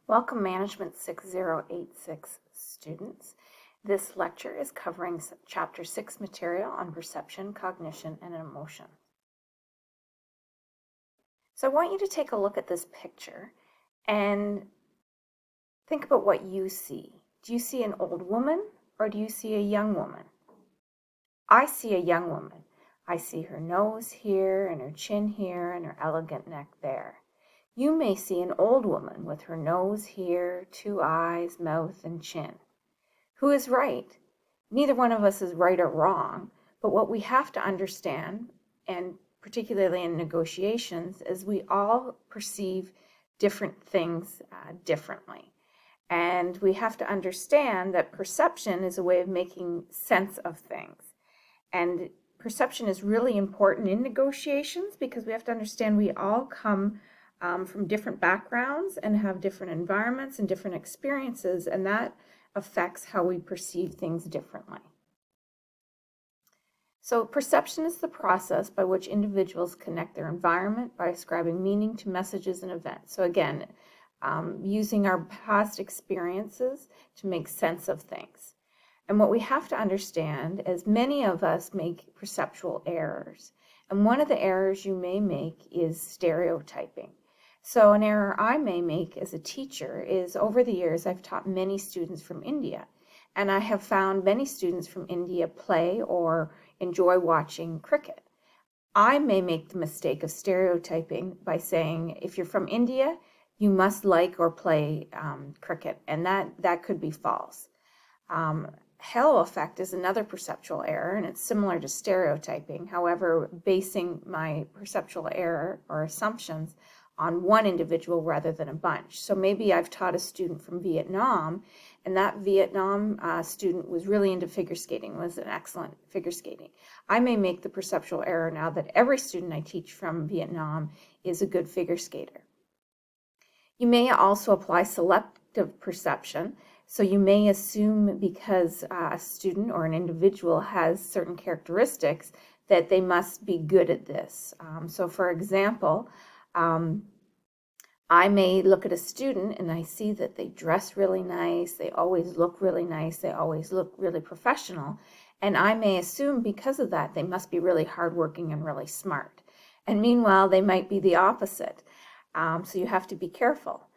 Welcome Management 6086 students. This lecture is covering Chapter 6 material on perception, cognition, and emotion. So I want you to take a look at this picture and think about what you see. Do you see an old woman or do you see a young woman? I see a young woman. I see her nose here and her chin here and her elegant neck there. You may see an old woman with her nose here, 2 eyes, mouth, and chin. Who is right? Neither one of us is right or wrong, but what we have to understand, and particularly in negotiations, is we all perceive different things differently. And we have to understand that perception is a way of making sense of things. And perception is really important in negotiations because we have to understand we all come from different backgrounds and have different environments and different experiences, and that affects how we perceive things differently. So perception is the process by which individuals connect their environment by ascribing meaning to messages and events. So again, using our past experiences to make sense of things. And what we have to understand is many of us make perceptual errors. And one of the errors you may make is stereotyping. So an error I may make as a teacher is over the years I've taught many students from India. And I have found many students from India play or enjoy watching cricket. I may make the mistake of stereotyping by saying, if you're from India, you must like or play cricket. And that could be false. Halo effect is another perceptual error, and it's similar to stereotyping. However, basing my perceptual error or assumptions on one individual rather than a bunch. So maybe I've taught a student from Vietnam, and that Vietnam student was really into figure skating, was an excellent figure skating. I may make the perceptual error now that every student I teach from Vietnam is a good figure skater. You may also apply selective perception. So you may assume because a student or an individual has certain characteristics that they must be good at this. So for example, I may look at a student and I see that they dress really nice, they always look really nice, they always look really professional, and I may assume because of that they must be really hardworking and really smart. And meanwhile, they might be the opposite. So you have to be careful.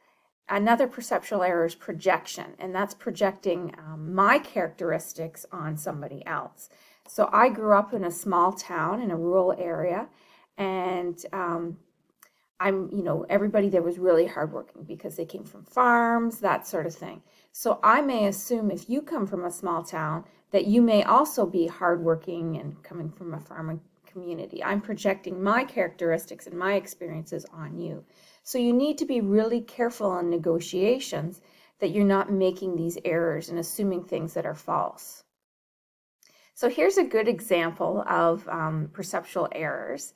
Another perceptual error is projection, and that's projecting my characteristics on somebody else. So I grew up in a small town in a rural area, and everybody there was really hardworking because they came from farms, that sort of thing. So I may assume if you come from a small town that you may also be hardworking and coming from a farming community. I'm projecting my characteristics and my experiences on you. So you need to be really careful in negotiations that you're not making these errors and assuming things that are false. So here's a good example of perceptual errors.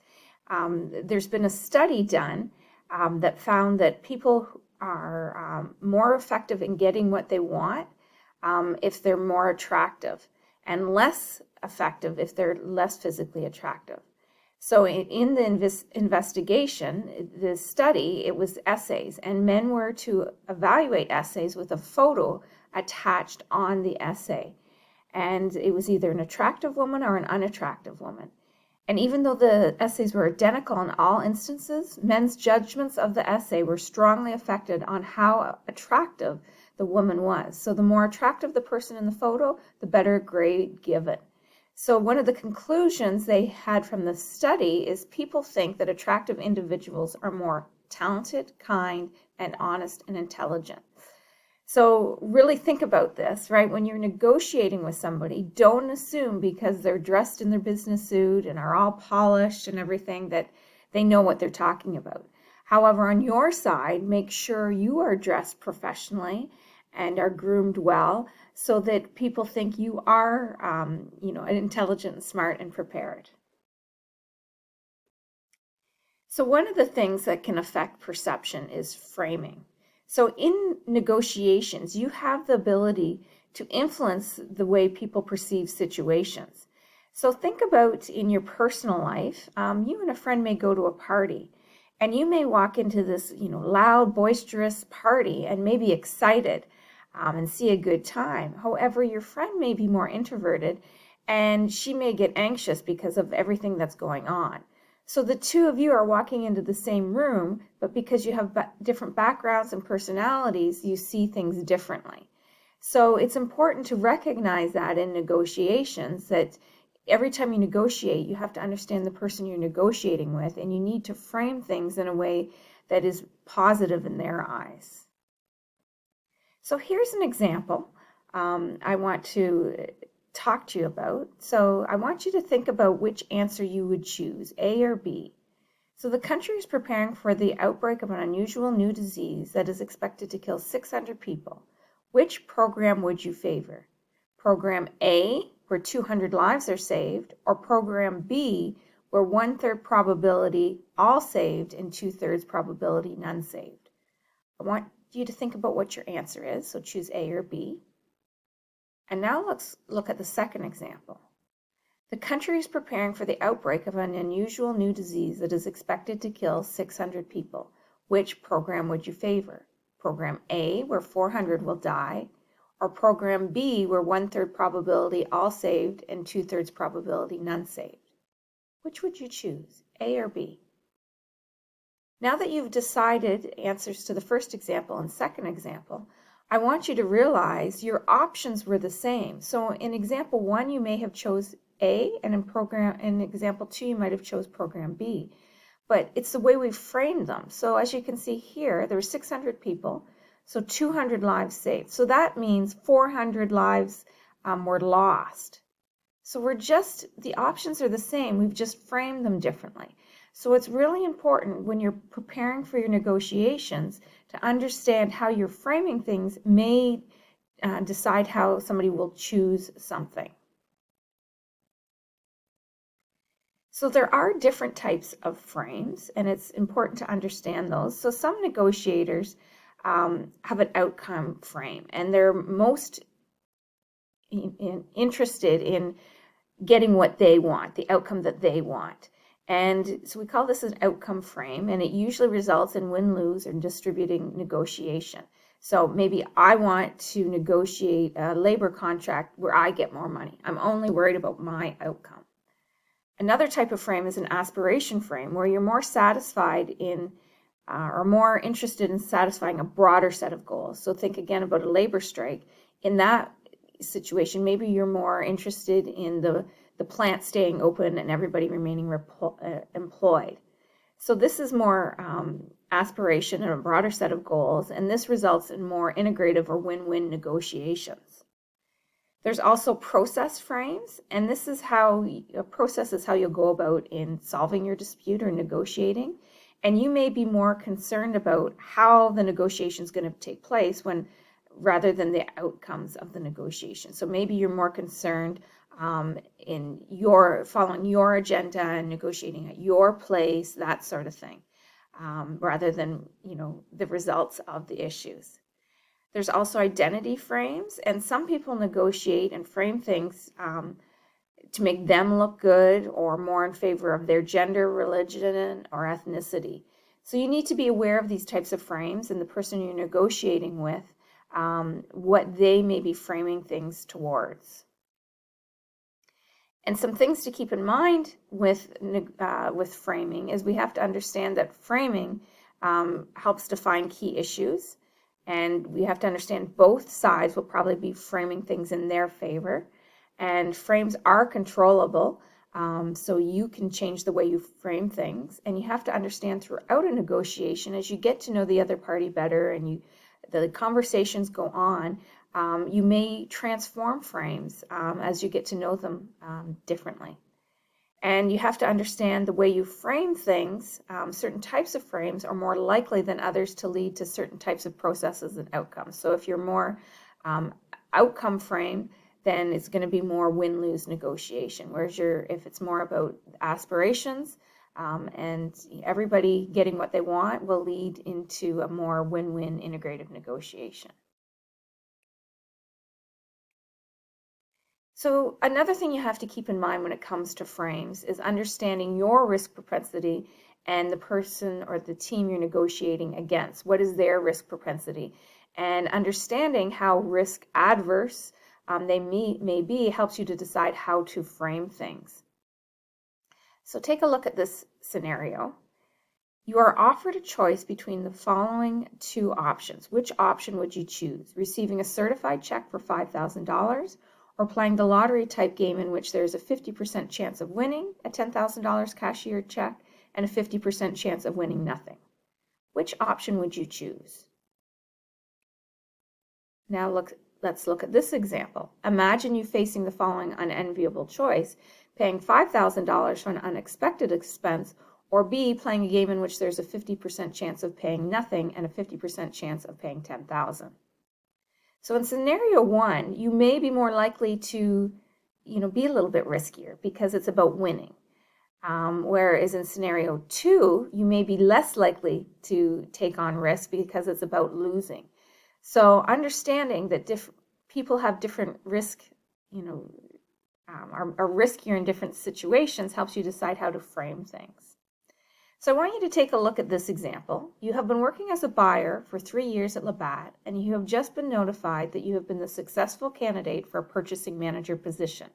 There's been a study done that found that people are more effective in getting what they want if they're more attractive, and less effective if they're less physically attractive. So in the investigation, the study, it was essays, and men were to evaluate essays with a photo attached on the essay. And it was either an attractive woman or an unattractive woman. And even though the essays were identical in all instances, men's judgments of the essay were strongly affected on how attractive the woman was. So the more attractive the person in the photo, the better grade given. So one of the conclusions they had from the study is people think that attractive individuals are more talented, kind, and honest and intelligent. So really think about this, right? When you're negotiating with somebody, don't assume because they're dressed in their business suit and are all polished and everything that they know what they're talking about. However, on your side, make sure you are dressed professionally and are groomed well so that people think you are, intelligent, smart, and prepared. So one of the things that can affect perception is framing. So in negotiations, you have the ability to influence the way people perceive situations. So think about in your personal life, you and a friend may go to a party, And you may walk into this, loud, boisterous party and may be excited and see a good time. However, your friend may be more introverted and she may get anxious because of everything that's going on. So the two of you are walking into the same room, but because you have different backgrounds and personalities, you see things differently. So it's important to recognize that in negotiations, that every time you negotiate, you have to understand the person you're negotiating with, and you need to frame things in a way that is positive in their eyes. So here's an example I want to talk to you about. So I want you to think about which answer you would choose, A or B. So the country is preparing for the outbreak of an unusual new disease that is expected to kill 600 people. Which program would you favor? Program A, where 200 lives are saved, or Program B, where 1/3 probability all saved and 2/3 probability none saved? I want you to think about what your answer is, so choose A or B. And now let's look at the second example. The country is preparing for the outbreak of an unusual new disease that is expected to kill 600 people. Which program would you favor? Program A, where 400 will die, or Program B, where 1/3 probability all saved and 2/3 probability none saved? Which would you choose, A or B? Now that you've decided answers to the first example and second example, I want you to realize your options were the same. So in example 1, you may have chose A, and in example 2, you might have chose Program B. But it's the way we framed them. So as you can see here, there were 600 people, so 200 lives saved. So that means 400 lives were lost. So the options are the same, we've just framed them differently. So it's really important when you're preparing for your negotiations to understand how you're framing things may decide how somebody will choose something. So there are different types of frames, and it's important to understand those. So some negotiators have an outcome frame, and they're most interested in getting what they want, the outcome that they want. And so we call this an outcome frame, and it usually results in win-lose or distributing negotiation. So maybe I want to negotiate a labor contract where I get more money. I'm only worried about my outcome. Another type of frame is an aspiration frame, where you're more satisfied in or more interested in satisfying a broader set of goals. So think again about a labor strike. In that situation, maybe you're more interested in the plant staying open and everybody remaining employed. So this is more aspiration and a broader set of goals, and this results in more integrative or win-win negotiations. There's also process frames, and this is how a process is how you'll go about in solving your dispute or negotiating. And you may be more concerned about how the negotiation is going to take place rather than the outcomes of the negotiation. So maybe you're more concerned in following your agenda and negotiating at your place, that sort of thing, rather than the results of the issues. There's also identity frames, and some people negotiate and frame things to make them look good or more in favor of their gender, religion, or ethnicity. So you need to be aware of these types of frames and the person you're negotiating with, what they may be framing things towards. And some things to keep in mind with framing is we have to understand that framing helps define key issues. And we have to understand both sides will probably be framing things in their favor. And frames are controllable, so you can change the way you frame things. And you have to understand throughout a negotiation, as you get to know the other party better and the conversations go on, you may transform frames as you get to know them differently. And you have to understand the way you frame things. Certain types of frames are more likely than others to lead to certain types of processes and outcomes. So if you're more outcome frame, then it's going to be more win-lose negotiation. Whereas if it's more about aspirations and everybody getting what they want, will lead into a more win-win integrative negotiation. So another thing you have to keep in mind when it comes to frames is understanding your risk propensity and the person or the team you're negotiating against. What is their risk propensity? And understanding how risk adverse they may be helps you to decide how to frame things. So take a look at this scenario. You are offered a choice between the following two options. Which option would you choose? Receiving a certified check for $5,000 or playing the lottery type game in which there is a 50% chance of winning a $10,000 cashier check and a 50% chance of winning nothing? Which option would you choose? Now let's look at this example. Imagine you facing the following unenviable choice: paying $5,000 for an unexpected expense, or B, playing a game in which there's a 50% chance of paying nothing and a 50% chance of paying $10,000. So in scenario one, you may be more likely to, be a little bit riskier because it's about winning. Whereas in scenario two, you may be less likely to take on risk because it's about losing. So understanding that people have different risk, are riskier in different situations helps you decide how to frame things. So I want you to take a look at this example. You have been working as a buyer for 3 years at Labatt, and you have just been notified that you have been the successful candidate for a purchasing manager position.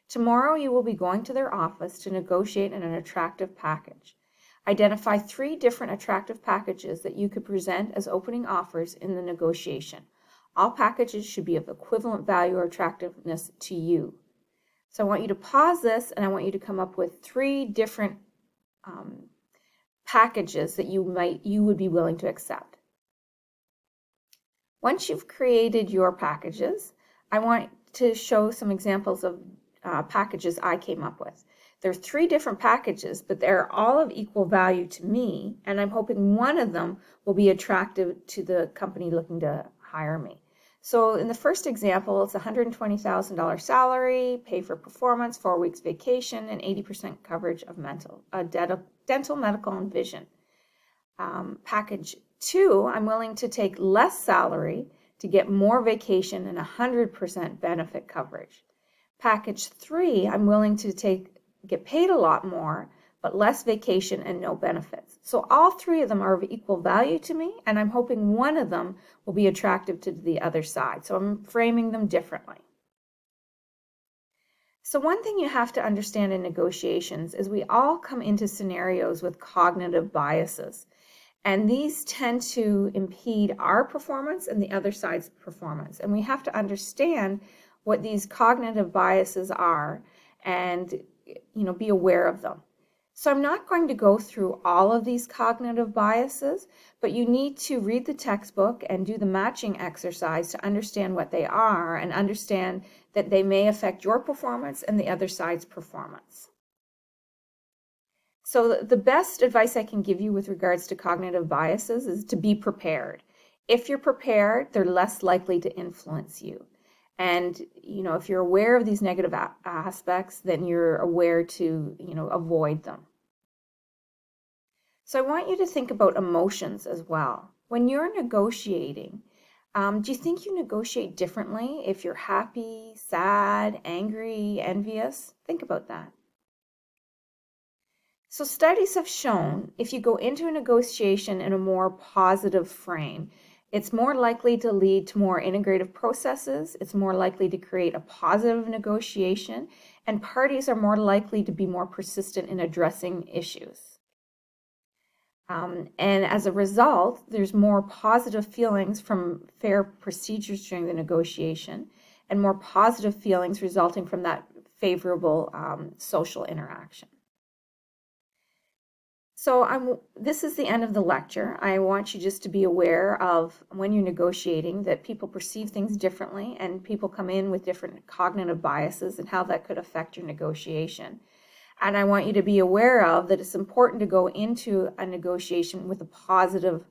Tomorrow you will be going to their office to negotiate an attractive package. Identify 3 different attractive packages that you could present as opening offers in the negotiation. All packages should be of equivalent value or attractiveness to you. So I want you to pause this, and I want you to come up with 3 different packages that you would be willing to accept. Once you've created your packages, I want to show some examples of packages I came up with. There are 3 different packages, but they're all of equal value to me, and I'm hoping one of them will be attractive to the company looking to hire me. So in the first example, it's a $120,000 salary, pay for performance, 4 weeks vacation, and 80% coverage of dental, medical, and vision. Package 2, I'm willing to take less salary to get more vacation and 100% benefit coverage. Package 3, I'm willing to get paid a lot more, but less vacation and no benefits. So all 3 of them are of equal value to me, and I'm hoping one of them will be attractive to the other side. So I'm framing them differently. So one thing you have to understand in negotiations is we all come into scenarios with cognitive biases, and these tend to impede our performance and the other side's performance. And we have to understand what these cognitive biases are and be aware of them. So I'm not going to go through all of these cognitive biases, but you need to read the textbook and do the matching exercise to understand what they are and understand that they may affect your performance and the other side's performance. So the best advice I can give you with regards to cognitive biases is to be prepared. If you're prepared, they're less likely to influence you. And, if you're aware of these negative aspects, then you're aware to, avoid them. So I want you to think about emotions as well. When you're negotiating, do you think you negotiate differently if you're happy, sad, angry, envious? Think about that. So studies have shown if you go into a negotiation in a more positive frame, it's more likely to lead to more integrative processes, it's more likely to create a positive negotiation, and parties are more likely to be more persistent in addressing issues. And as a result, there's more positive feelings from fair procedures during the negotiation and more positive feelings resulting from that favorable social interaction. So this is the end of the lecture. I want you just to be aware of when you're negotiating that people perceive things differently and people come in with different cognitive biases and how that could affect your negotiation. And I want you to be aware of that it's important to go into a negotiation with a positive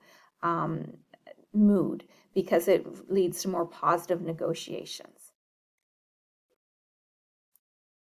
mood because it leads to more positive negotiations.